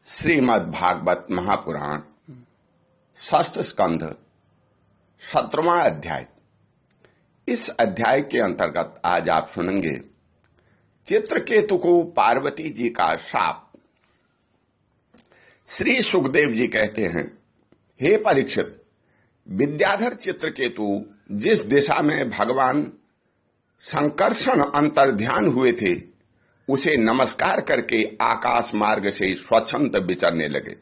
श्रीमद् भागवत महापुराण षष्ठ स्कंध 17वां अध्याय। इस अध्याय के अंतर्गत आज आप सुनेंगे चित्रकेतु को पार्वती जी का शाप। श्री सुखदेव जी कहते हैं, हे परीक्षित, विद्याधर चित्रकेतु जिस दिशा में भगवान संकर्षण अंतर्ध्यान हुए थे उसे नमस्कार करके आकाश मार्ग से स्वच्छंद विचरने लगे।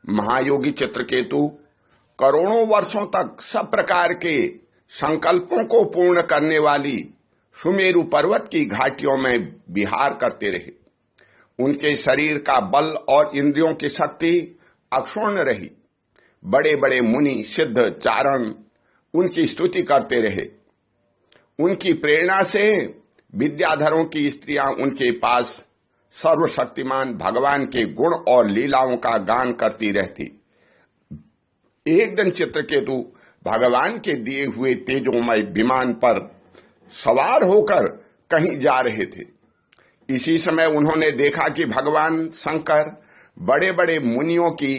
महायोगी चित्रकेतु करोड़ों वर्षों तक सब प्रकार के संकल्पों को पूर्ण करने वाली सुमेरु पर्वत की घाटियों में विहार करते रहे। उनके शरीर का बल और इंद्रियों की शक्ति अक्षुण्ण रही। बड़े बड़े मुनि सिद्ध चारण उनकी स्तुति करते रहे। उनकी प्रेरणा से विद्याधरों की स्त्रियां उनके पास सर्वशक्तिमान भगवान के गुण और लीलाओं का गान करती रहती। एक दिन चित्रकेतु भगवान के दिए हुए तेजोमय विमान पर सवार होकर कहीं जा रहे थे। इसी समय उन्होंने देखा कि भगवान शंकर बड़े बड़े मुनियों की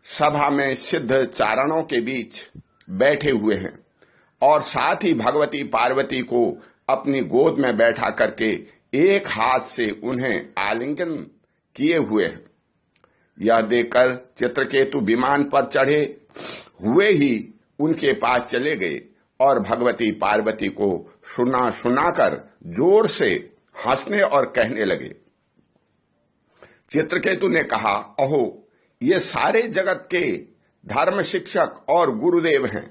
सभा में सिद्ध चारणों के बीच बैठे हुए हैं और साथ ही भगवती पार्वती को अपनी गोद में बैठा करके एक हाथ से उन्हें आलिंगन किए हुए हैं। यह देखकर चित्रकेतु विमान पर चढ़े हुए ही उनके पास चले गए और भगवती पार्वती को सुनाकर जोर से हंसने और कहने लगे। चित्रकेतु ने कहा, अहो, ये सारे जगत के धर्म शिक्षक और गुरुदेव हैं।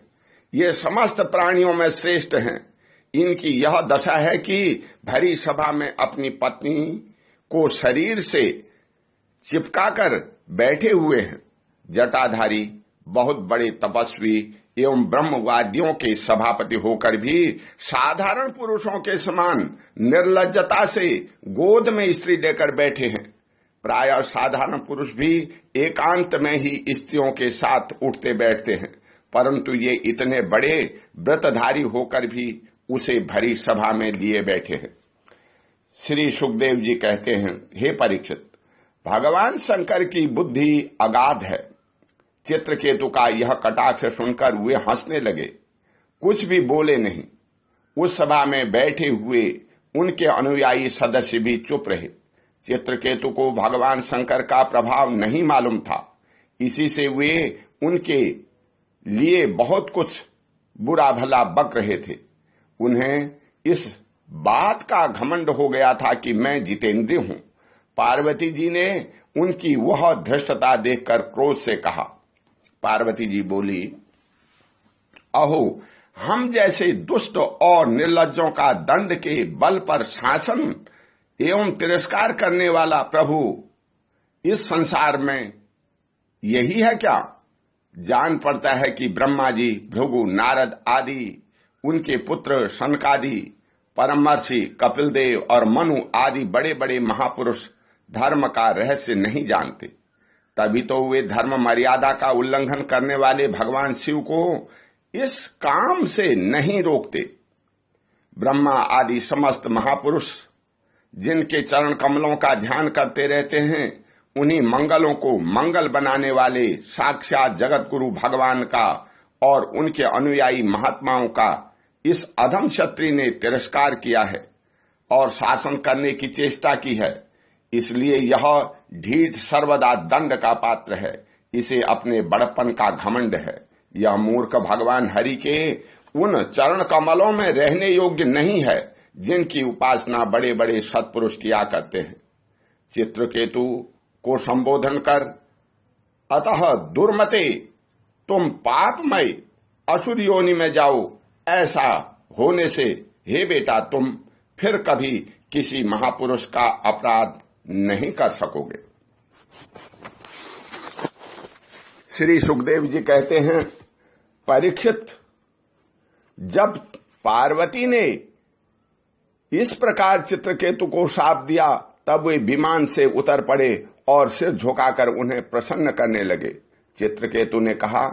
ये समस्त प्राणियों में श्रेष्ठ हैं। इनकी यह दशा है कि भरी सभा में अपनी पत्नी को शरीर से चिपकाकर बैठे हुए हैं। जटाधारी बहुत बड़े तपस्वी एवं ब्रह्मवादियों के सभापति होकर भी साधारण पुरुषों के समान निर्लज्जता से गोद में स्त्री लेकर बैठे हैं। प्रायः साधारण पुरुष भी एकांत में ही स्त्रियों के साथ उठते बैठते हैं, परंतु ये इतने बड़े व्रतधारी होकर भी उसे भरी सभा में लिए बैठे हैं। श्री सुखदेव जी कहते हैं, हे परीक्षित, भगवान शंकर की बुद्धि अगाध है। चित्रकेतु का यह कटाक्ष सुनकर वे हंसने लगे, कुछ भी बोले नहीं। उस सभा में बैठे हुए उनके अनुयायी सदस्य भी चुप रहे। चित्रकेतु को भगवान शंकर का प्रभाव नहीं मालूम था, इसी से वे उनके लिए बहुत कुछ बुरा भला बक रहे थे। उन्हें इस बात का घमंड हो गया था कि मैं जितेंद्रिय हूं। पार्वती जी ने उनकी वह धृष्टता देखकर क्रोध से कहा। पार्वती जी बोली, अहो, हम जैसे दुष्ट और निर्लज्जों का दंड के बल पर शासन एवं तिरस्कार करने वाला प्रभु इस संसार में यही है क्या? जान पड़ता है कि ब्रह्मा जी, भृगु, नारद आदि, उनके पुत्र सनकादि, परमर्षि कपिलदेव और मनु आदि बड़े बड़े महापुरुष धर्म का रहस्य नहीं जानते। तभी तो वे धर्म मर्यादा का उल्लंघन करने वाले भगवान शिव को इस काम से नहीं रोकते। ब्रह्मा आदि समस्त महापुरुष जिनके चरण कमलों का ध्यान करते रहते हैं, उन्हीं मंगलों को मंगल बनाने वाले साक्षात जगत गुरु भगवान का और उनके अनुयायी महात्माओं का इस अधम क्षत्रिय ने तिरस्कार किया है और शासन करने की चेष्टा की है। इसलिए यह ढीठ सर्वदा दंड का पात्र है। इसे अपने बड़पन का घमंड है। यह मूर्ख भगवान हरि के उन चरण कमलों में रहने योग्य नहीं है जिनकी उपासना बड़े बड़े सत्पुरुष किया करते हैं। चित्रकेतु को संबोधन कर, अतः दुर्मते, तुम पापमय असुर योनि में जाओ। ऐसा होने से हे बेटा, तुम फिर कभी किसी महापुरुष का अपराध नहीं कर सकोगे। श्री सुखदेव जी कहते हैं, परीक्षित, जब पार्वती ने इस प्रकार चित्रकेतु को शाप दिया तब वे विमान से उतर पड़े और सिर झुकाकर उन्हें प्रसन्न करने लगे। चित्रकेतु ने कहा,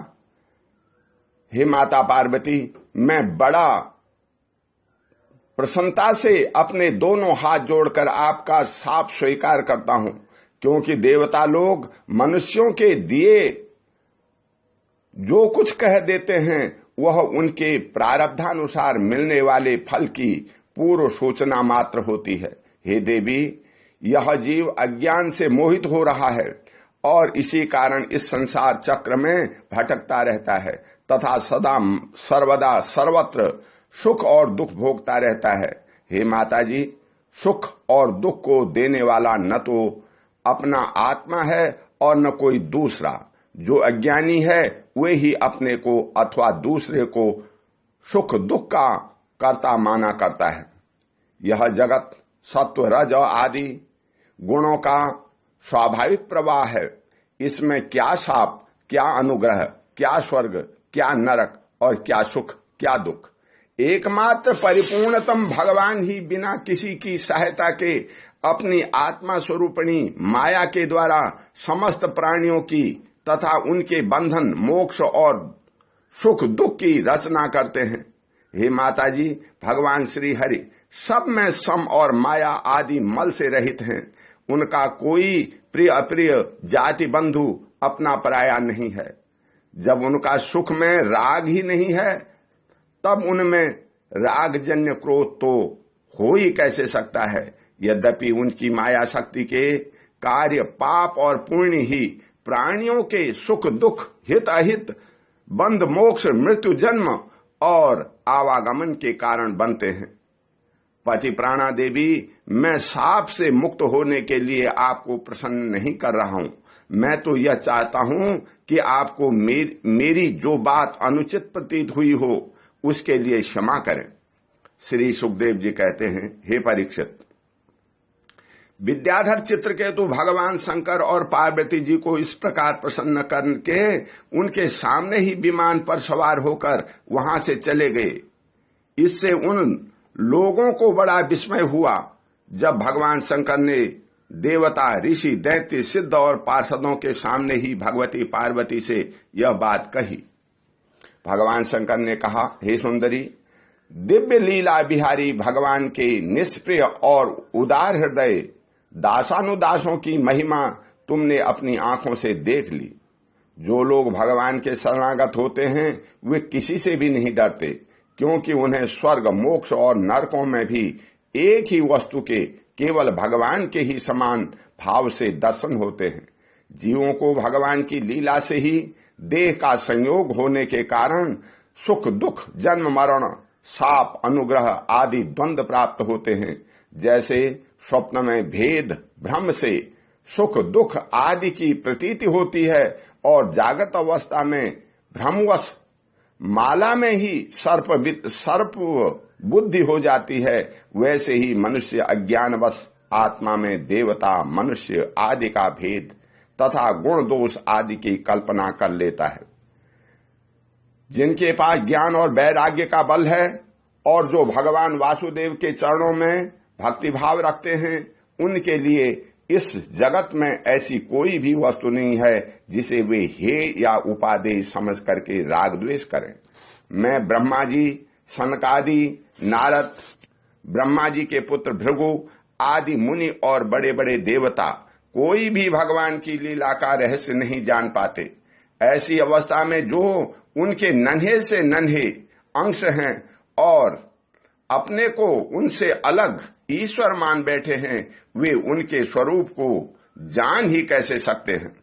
हे माता पार्वती, मैं बड़ा प्रसन्नता से अपने दोनों हाथ जोड़कर आपका शाप स्वीकार करता हूं, क्योंकि देवता लोग मनुष्यों के दिए जो कुछ कह देते हैं वह उनके प्रारब्धानुसार मिलने वाले फल की पूर्व सूचना मात्र होती है। हे देवी, यह जीव अज्ञान से मोहित हो रहा है और इसी कारण इस संसार चक्र में भटकता रहता है तथा सदा सर्वदा सर्वत्र सुख और दुख भोगता रहता है। हे माता जी, सुख और दुख को देने वाला न तो अपना आत्मा है और न कोई दूसरा। जो अज्ञानी है वे ही अपने को अथवा दूसरे को सुख दुख का कर्ता माना करता है। यह जगत सत्व रज आदि गुणों का स्वाभाविक प्रवाह है। इसमें क्या शाप, क्या अनुग्रह, क्या स्वर्ग, क्या नरक और क्या सुख, क्या दुख। एकमात्र परिपूर्णतम भगवान ही बिना किसी की सहायता के अपनी आत्मा स्वरूपिणी माया के द्वारा समस्त प्राणियों की तथा उनके बंधन, मोक्ष और सुख दुख की रचना करते हैं। हे माता जी, भगवान श्री हरि सब में सम और माया आदि मल से रहित हैं। उनका कोई प्रिय अप्रिय, जाति बंधु, अपना पराया नहीं है। जब उनका सुख में राग ही नहीं है तब उनमें रागजन्य क्रोध तो हो ही कैसे सकता है। यद्यपि उनकी माया शक्ति के कार्य पाप और पुण्य ही प्राणियों के सुख दुख, हित अहित, बंध मोक्ष, मृत्यु जन्म और आवागमन के कारण बनते हैं। पति प्राणा देवी, मैं साप से मुक्त होने के लिए आपको प्रसन्न नहीं कर रहा हूं। मैं तो यह चाहता हूं कि आपको मेरी जो बात अनुचित प्रतीत हुई हो उसके लिए क्षमा करें। श्री सुखदेव जी कहते हैं, हे परीक्षित, विद्याधर चित्रकेतु भगवान शंकर और पार्वती जी को इस प्रकार प्रसन्न करके उनके सामने ही विमान पर सवार होकर वहां से चले गए। इससे उन लोगों को बड़ा विस्मय हुआ जब भगवान शंकर ने देवता, ऋषि, दैत्य, सिद्ध और पार्षदों के सामने ही भगवती पार्वती से यह बात कही। भगवान शंकर ने कहा, हे सुंदरी, दिव्य लीला बिहारी भगवान के निष्प्रिय और उदार हृदय दासानुदासों की महिमा तुमने अपनी आंखों से देख ली। जो लोग भगवान के शरणागत होते हैं वे किसी से भी नहीं डरते, क्योंकि उन्हें स्वर्ग, मोक्ष और नरकों में भी एक ही वस्तु के केवल भगवान के ही समान भाव से दर्शन होते हैं। जीवों को भगवान की लीला से ही देह का संयोग होने के कारण सुख दुख, जन्म मरण, शाप, अनुग्रह आदि द्वंद्व प्राप्त होते हैं। जैसे स्वप्न में भेद भ्रम से सुख दुख आदि की प्रतीति होती है और जागृत अवस्था में भ्रमवश माला में ही सर्प बुद्धि हो जाती है, वैसे ही मनुष्य अज्ञानवश आत्मा में देवता, मनुष्य आदि का भेद तथा गुण दोष आदि की कल्पना कर लेता है। जिनके पास ज्ञान और वैराग्य का बल है और जो भगवान वासुदेव के चरणों में भक्तिभाव रखते हैं, उनके लिए इस जगत में ऐसी कोई भी वस्तु नहीं है जिसे वे हे या उपादेय समझ करके राग द्वेष करें। मैं ब्रह्मा जी, सनकादि, नारद, ब्रह्मा जी के पुत्र भृगु आदि मुनि और बड़े बड़े देवता कोई भी भगवान की लीला का रहस्य नहीं जान पाते। ऐसी अवस्था में जो उनके नन्हे से नन्हे अंश हैं और अपने को उनसे अलग ईश्वर मान बैठे हैं, वे उनके स्वरूप को जान ही कैसे सकते हैं।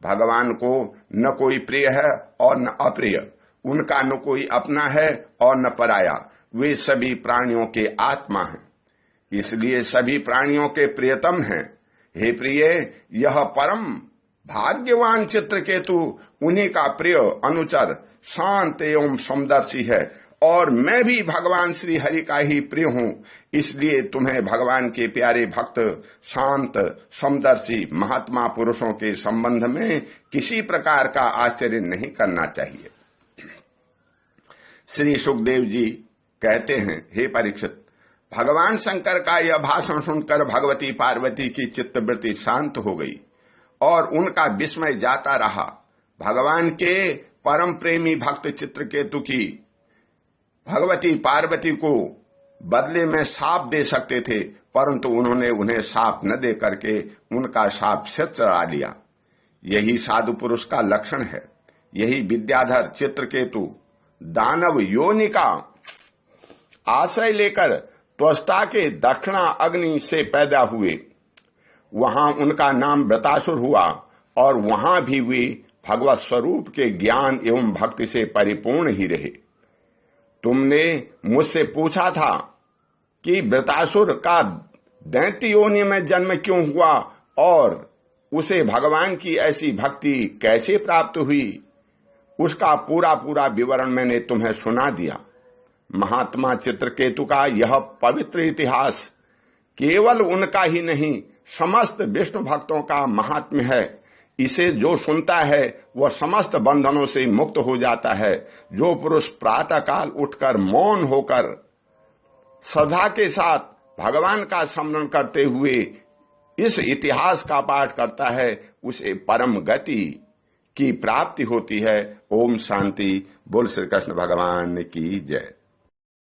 भगवान को न कोई प्रिय है और न अप्रिय, उनका न कोई अपना है और न पराया। वे सभी प्राणियों के आत्मा हैं, इसलिए सभी प्राणियों के प्रियतम हैं। हे प्रिय, यह परम भाग्यवान चित्रकेतु उन्हीं का प्रिय अनुचर शांत एवं समदर्शी है और मैं भी भगवान श्री हरि का ही प्रिय हूं। इसलिए तुम्हें भगवान के प्यारे भक्त, शांत, समदर्शी महात्मा पुरुषों के संबंध में किसी प्रकार का आश्चर्य नहीं करना चाहिए। श्री सुखदेव जी कहते हैं, हे परीक्षित, भगवान शंकर का यह भाषण सुनकर भगवती पार्वती की चित्तवृत्ति शांत हो गई और उनका विस्मय जाता रहा। भगवान के परम प्रेमी भक्त चित्रकेतु की भगवती पार्वती को बदले में शाप दे सकते थे, परंतु उन्होंने उन्हें शाप न दे करके उनका शाप सिर चढ़ा लिया। यही साधु पुरुष का लक्षण है। यही विद्याधर चित्रकेतु दानव योनि का आश्रय लेकर त्वष्टा के दक्षिणा अग्नि से पैदा हुए। वहां उनका नाम वृतासुर हुआ और वहां भी वे भगवत स्वरूप के ज्ञान एवं भक्ति से परिपूर्ण ही रहे। तुमने मुझसे पूछा था कि वृतासुर का दैत्य योनि में जन्म क्यों हुआ और उसे भगवान की ऐसी भक्ति कैसे प्राप्त हुई। उसका पूरा पूरा विवरण मैंने तुम्हें सुना दिया। महात्मा चित्रकेतु का यह पवित्र इतिहास केवल उनका ही नहीं, समस्त विष्णु भक्तों का महात्म्य है। इसे जो सुनता है वह समस्त बंधनों से मुक्त हो जाता है। जो पुरुष प्रातःकाल उठकर मौन होकर श्रद्धा के साथ भगवान का स्मरण करते हुए इस इतिहास का पाठ करता है, उसे परम गति की प्राप्ति होती है। ओम शांति। बोल श्री कृष्ण भगवान की जय।